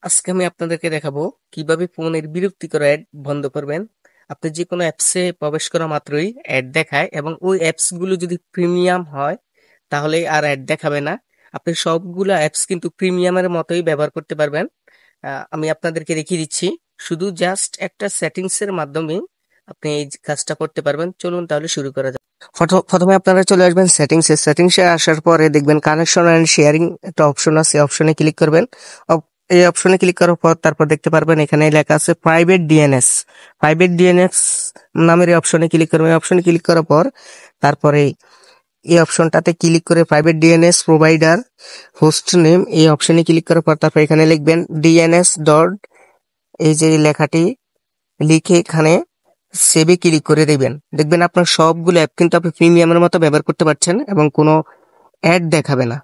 আজকে আমি আপনাদেরকে দেখাবো কিভাবে ফোনের বিরক্তিকর অ্যাড বন্ধ করবেন। আপনি যে কোনো অ্যাপসে প্রবেশ করা মাত্রই অ্যাড দেখায় এবং ওই অ্যাপস গুলো যদি প্রিমিয়াম হয় তাহলে আর অ্যাড দেখাবে না। আপনি সবগুলো অ্যাপস কিন্তু প্রিমিয়ামের মতোই ব্যবহার করতে পারবেন। আমি আপনাদেরকে দেখিয়ে দিচ্ছি। শুধু জাস্ট একটা সেটিংস এর মাধ্যমে আপনি এই কাজটা করতে পারবেন। চলুন তাহলে শুরু করা যাক। প্রথমে আপনারা চলে আসবেন সেটিংসে আসার পরে দেখবেন কানেকশন এন্ড শেয়ারিং একটা অপশন আছে, অপশনে ক্লিক করবেন। এই অপশনে ক্লিক করার পর তারপর দেখতে পারবেন এখানে লেখা আছে প্রাইভেট ডিএনএস নামের এই অপশনে ক্লিক করবেন। এই অপশনে ক্লিক করার পর তারপরে এই অপশনটাতে ক্লিক করে private DNS provider host name এই অপশনে ক্লিক করার পর তারপর এখানে লিখবেন ডিএনএস ডট, এই যে লেখাটি লিখে এখানে সেভে ক্লিক করে দিবেন। দেখবেন আপনার সবগুলো অ্যাপ কিন্তু আপনি প্রিমিয়ামের মতো ব্যবহার করতে পারছেন এবং কোনো অ্যাড দেখাবে না।